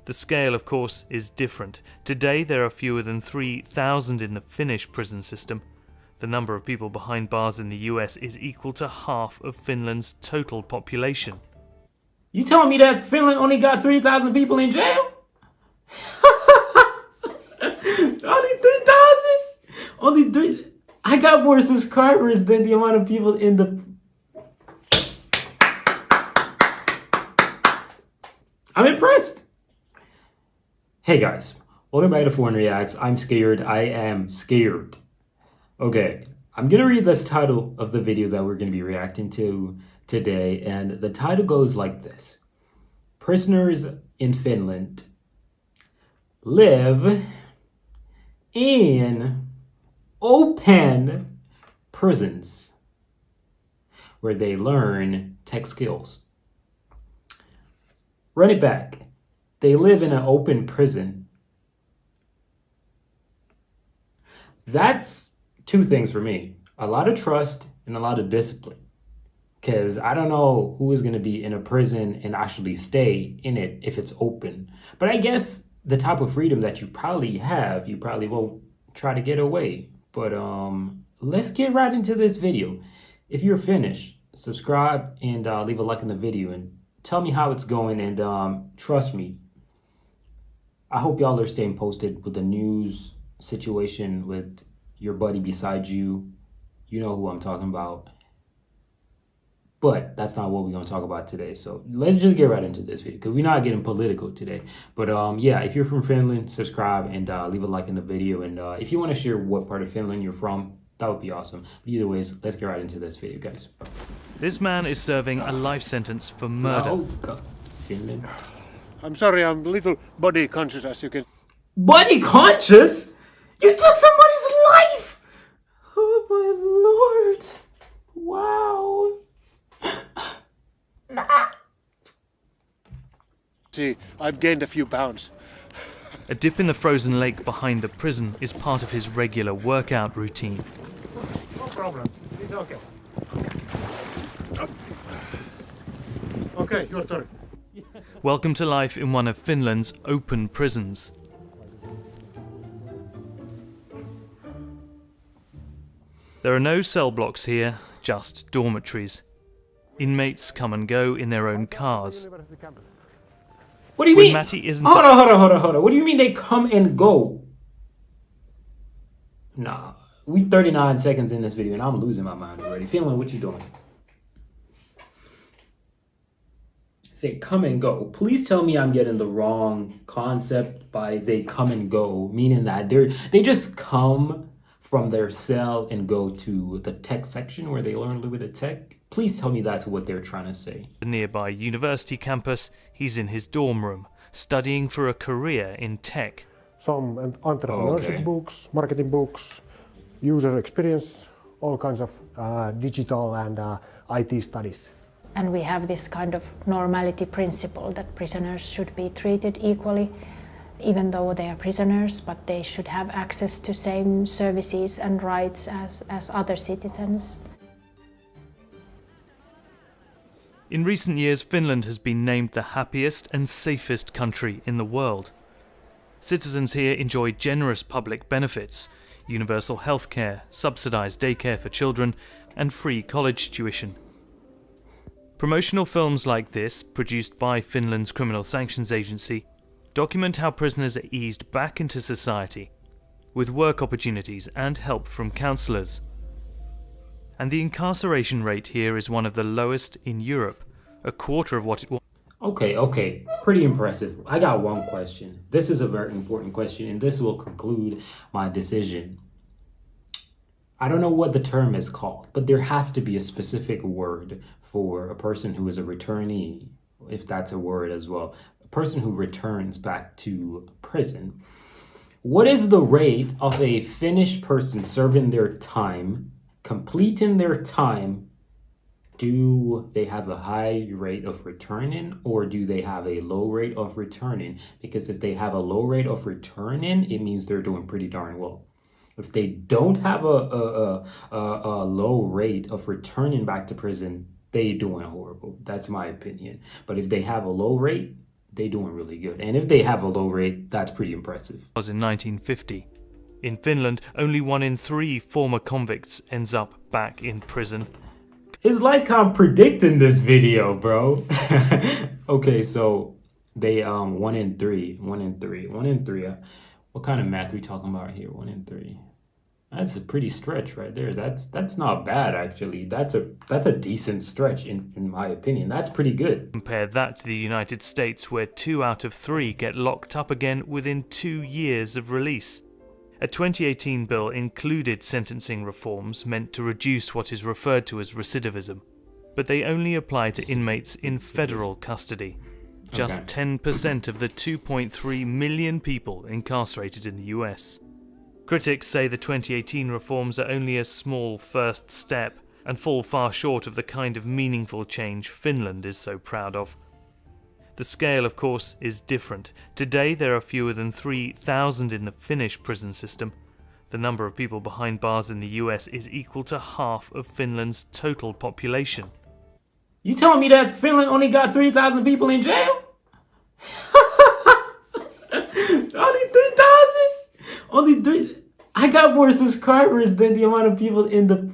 The scale, of course, is different. Today there are fewer than 3,000 in the Finnish prison system. The number of people behind bars in the US is equal to half of Finland's total population. You telling me that Finland only got 3,000 people in jail? Only 3,000? Only 3? I got more subscribers than the amount of people in the... I'm impressed. Hey guys, welcome back to Foreign Reacts. I'm scared. I am scared. Okay, I'm gonna read this title of the video that we're gonna be reacting to today, and the title goes like this. Prisoners in Finland live in open prisons where they learn tech skills. Run it back. They live in an open prison. That's two things for me. A lot of trust and a lot of discipline. Because I don't know who is going to be in a prison and actually stay in it if it's open. But I guess the type of freedom that you probably have, you probably won't try to get away. But let's get right into this video. If you're finished, subscribe and leave a like in the video and tell me how it's going, and trust me, I hope y'all are staying posted with the news situation with your buddy beside you. You know who I'm talking about. But that's not what we're going to talk about today. So let's just get right into this video because we're not getting political today. But yeah, if you're from Finland, subscribe and leave a like in the video. And if you want to share what part of Finland you're from, that would be awesome. But either ways, let's get right into this video, guys. This man is serving a life sentence for murder. Oh, God. Finland. I'm sorry, I'm a little body conscious, as you can... Body conscious? You took somebody's life! Oh, my Lord. Wow. See, I've gained a few pounds. A dip in the frozen lake behind the prison is part of his regular workout routine. No problem, it's okay. Okay, your turn. Welcome to life in one of Finland's open prisons. There are no cell blocks here, just dormitories. Inmates come and go in their own cars. What do you When mean? Matty isn't Hold on. What do you mean they come and go? Nah, we 39 seconds in this video and I'm losing my mind already. Finland, what you doing? They come and go. Please tell me I'm getting the wrong concept by they come and go, meaning that they just come from their cell and go to the tech section where they learn a little bit of tech. Please tell me that's what they're trying to say. a nearby university campus. He's in his dorm room, studying for a career in tech. Some entrepreneurship books, marketing books, user experience, all kinds of digital and IT studies. And we have this kind of normality principle that prisoners should be treated equally, even though they are prisoners, but they should have access to same services and rights as other citizens. In recent years, Finland has been named the happiest and safest country in the world. Citizens here enjoy generous public benefits, universal healthcare, subsidized daycare for children, and free college tuition. Promotional films like this, produced by Finland's Criminal Sanctions Agency, document how prisoners are eased back into society, with work opportunities and help from counsellors. And the incarceration rate here is one of the lowest in Europe, a quarter of what it was. Okay, pretty impressive. I got one question. This is a very important question, and this will conclude my decision. I don't know what the term is called, but there has to be a specific word for a person who is a returnee, if that's a word as well. A person who returns back to prison. What is the rate of a Finnish person serving their time, completing their time? Do they have a high rate of returning, or do they have a low rate of returning? Because if they have a low rate of returning, it means they're doing pretty darn well. If they don't have a low rate of returning back to prison, they doing horrible. That's my opinion. But if they have a low rate, they doing really good. And if they have a low rate, that's pretty impressive. Was in 1950. In Finland, only 1 in 3 former convicts ends up back in prison. It's like I'm predicting this video, bro. Okay, so they 1 in 3. What kind of math we talking about here? 1 in 3. That's a pretty stretch right there. That's not bad actually. That's a decent stretch in my opinion. That's pretty good. Compare that to the United States, where 2 out of 3 get locked up again within 2 years of release. A 2018 bill included sentencing reforms meant to reduce what is referred to as recidivism, but they only apply to inmates in federal custody. Just 10% of the 2.3 million people incarcerated in the US. Critics say the 2018 reforms are only a small first step and fall far short of the kind of meaningful change Finland is so proud of. The scale, of course, is different. Today there are fewer than 3,000 in the Finnish prison system. The number of people behind bars in the US is equal to half of Finland's total population. You telling me that Finland only got 3,000 people in jail? Only 3,000? Only 3. I got more subscribers than the amount of people in the...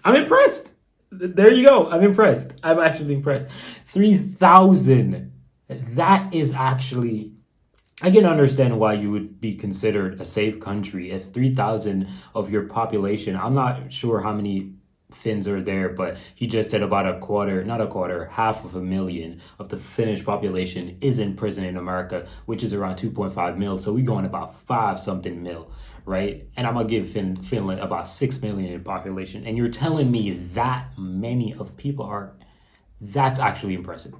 I'm impressed. There you go. I'm impressed. I'm actually impressed. 3,000. That is actually... I can understand why you would be considered a safe country if 3,000 of your population... I'm not sure how many Finns are there, but he just said about half of a million of the Finnish population is in prison in America, which is around 2.5 mil. So we're going about 5-something mil, right? And I'm going to give Finland about 6 million in population. And you're telling me that many of people are... That's actually impressive.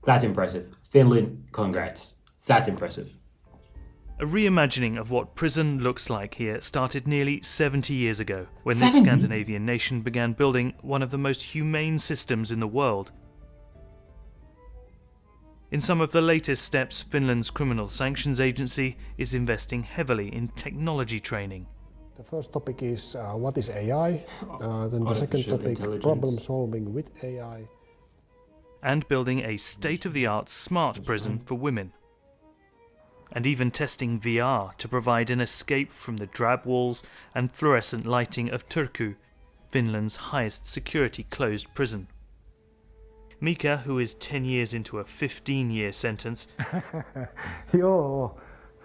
That's impressive. Finland, congrats. That's impressive. A reimagining of what prison looks like here started nearly 70 years ago, when 70? this Scandinavian nation began building one of the most humane systems in the world. In some of the latest steps, Finland's Criminal Sanctions Agency is investing heavily in technology training. The first topic is what is AI, then the second topic, problem solving with AI. And building a state-of-the-art smart prison for women. And even testing VR to provide an escape from the drab walls and fluorescent lighting of Turku, Finland's highest security closed prison. Mika, who is 10 years into a 15-year sentence,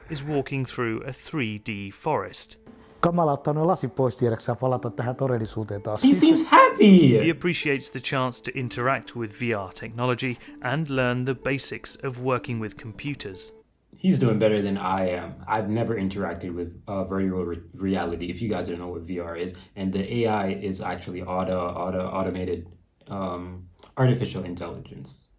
is walking through a 3D forest. Kamala ottaa nuo lasit pois tiedäksä palata tähän todellisuuteen taas. He seems happy! He appreciates the chance to interact with VR technology and learn the basics of working with computers. He's doing better than I am. I've never interacted with virtual reality, if you guys don't know what VR is. And the AI is actually automated artificial intelligence.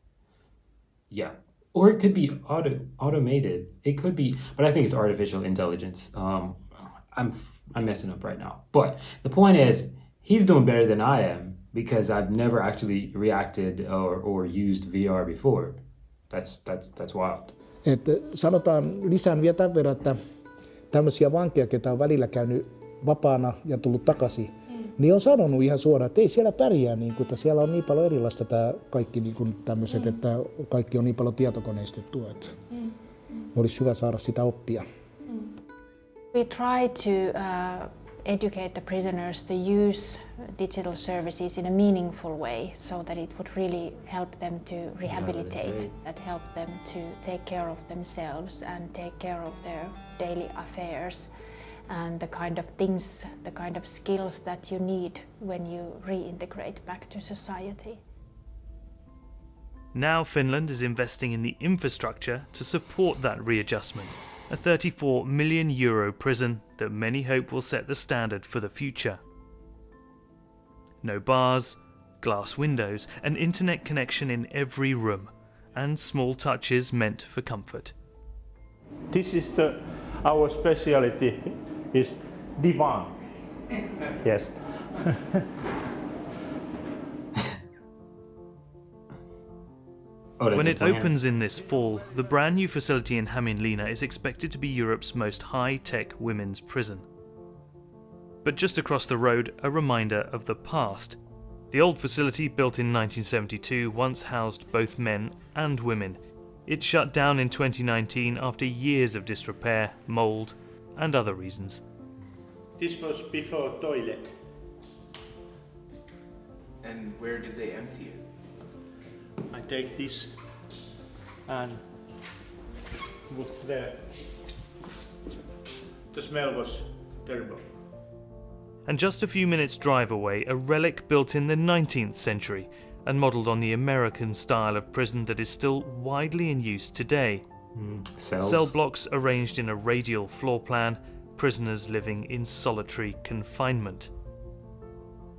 Yeah. Or it could be automated. It could be, but I think it's artificial intelligence. I'm messing up right now. But the point is, he's doing better than I am because I've never actually reacted or used VR before. That's wild. Että sanotaan, lisään vielä tämän verran, että tämmöisiä vankeja, ketä on välillä käynyt vapaana ja tullut takaisin, niin on sanonut ihan suoraan, että ei siellä pärjää, niin kuin, että siellä on niin paljon erilaista tämä kaikki niin kuin tämmöiset, että kaikki on niin paljon tietokoneistettua, että olisi hyvä saada sitä oppia. We try to educate the prisoners to use digital services in a meaningful way so that it would really help them to rehabilitate, that help them to take care of themselves and take care of their daily affairs and the kind of things, the kind of skills that you need when you reintegrate back to society. Now Finland is investing in the infrastructure to support that readjustment. A €34 million prison that many hope will set the standard for the future. No bars, glass windows, an internet connection in every room, and small touches meant for comfort. This is our specialty is divan. Yes. When it opens in this fall, the brand new facility in Hämeenlinna is expected to be Europe's most high-tech women's prison. But just across the road, a reminder of the past. The old facility, built in 1972, once housed both men and women. It shut down in 2019 after years of disrepair, mould, and other reasons. This was before toilet. And where did they empty it? I take this and put there. The smell was terrible. And just a few minutes' drive away, a relic built in the 19th century and modelled on the American style of prison that is still widely in use today. Cells. Cell blocks arranged in a radial floor plan, prisoners living in solitary confinement.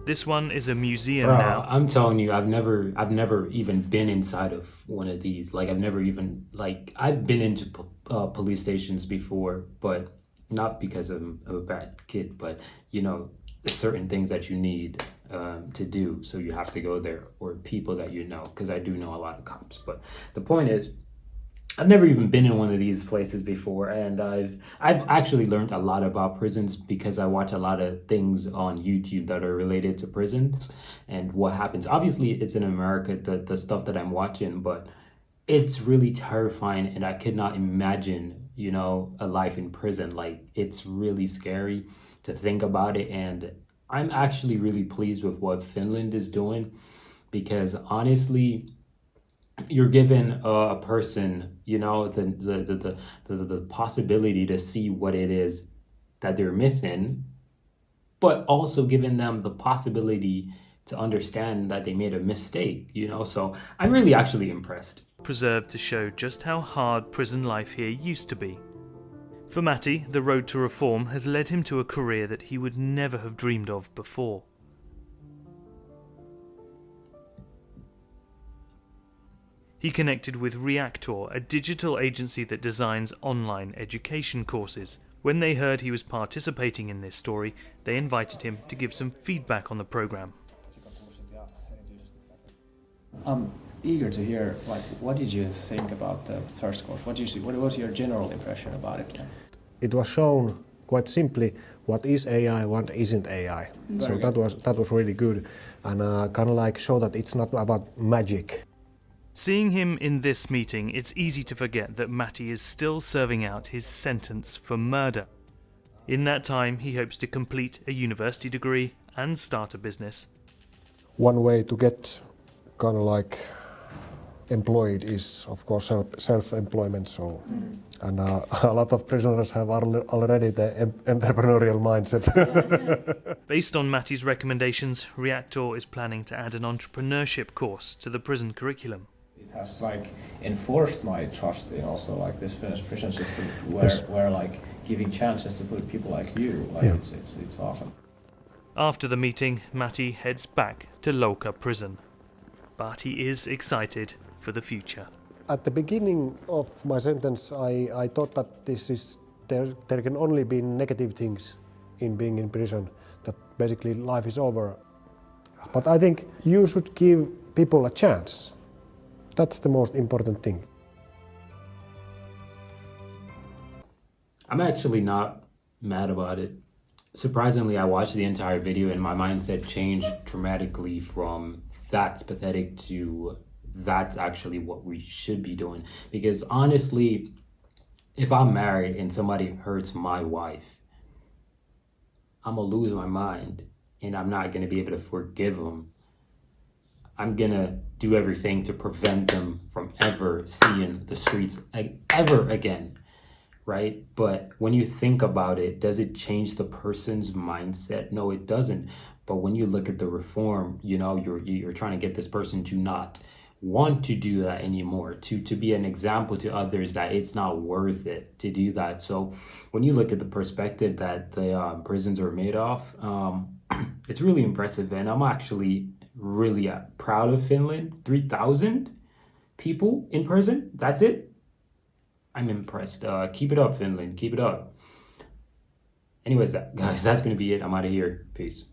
This one is a museum now. I'm telling you, I've never even been inside of one of these. Like I've been into police stations before, but not because I'm a bad kid, but you know, certain things that you need to do, so you have to go there, or people that you know, because I do know a lot of cops. But the point is, I've never even been in one of these places before, and I've actually learned a lot about prisons because I watch a lot of things on YouTube that are related to prisons and what happens. Obviously, it's in America, the stuff that I'm watching, but it's really terrifying, and I could not imagine, you know, a life in prison. Like, it's really scary to think about it, and I'm actually really pleased with what Finland is doing, because honestly, you're given a person, you know, the possibility to see what it is that they're missing, but also giving them the possibility to understand that they made a mistake, you know. So I'm really actually impressed. Preserved to show just how hard prison life here used to be. For Matti, the road to reform has led him to a career that he would never have dreamed of before. He connected with Reactor, a digital agency that designs online education courses. When they heard he was participating in this story, they invited him to give some feedback on the program. I'm eager to hear, like, what did you think about the first course? What do you see? What was your general impression about it? It was shown quite simply what is AI, what isn't AI. So that was really good, and kind of like show that it's not about magic. Seeing him in this meeting, it's easy to forget that Matti is still serving out his sentence for murder. In that time, he hopes to complete a university degree and start a business. One way to get kind of like employed is, of course, self-employment. So, and a lot of prisoners have already the entrepreneurial mindset. Based on Matti's recommendations, Reactor is planning to add an entrepreneurship course to the prison curriculum. It has like enforced my trust in also like this Finnish prison system, where like giving chances to put people like you, like it's awesome. After the meeting, Matti heads back to Louka prison, but he is excited for the future. At the beginning of my sentence, I thought that there can only be negative things in being in prison, that basically life is over. But I think you should give people a chance. That's the most important thing. I'm actually not mad about it. Surprisingly, I watched the entire video and my mindset changed dramatically from that's pathetic to that's actually what we should be doing. Because honestly, if I'm married and somebody hurts my wife, I'm gonna lose my mind and I'm not gonna be able to forgive them. I'm gonna do everything to prevent them from ever seeing the streets ever again, right? But when you think about it, does it change the person's mindset? No, it doesn't. But when you look at the reform, you know, you're trying to get this person to not want to do that anymore, to be an example to others that it's not worth it to do that. So when you look at the perspective that the prisons are made of, it's really impressive, and I'm actually really proud of Finland. 3,000 people in prison, that's it? I'm impressed. Keep it up, Finland, keep it up. Anyways, guys, that's gonna be it. I'm out of here. Peace.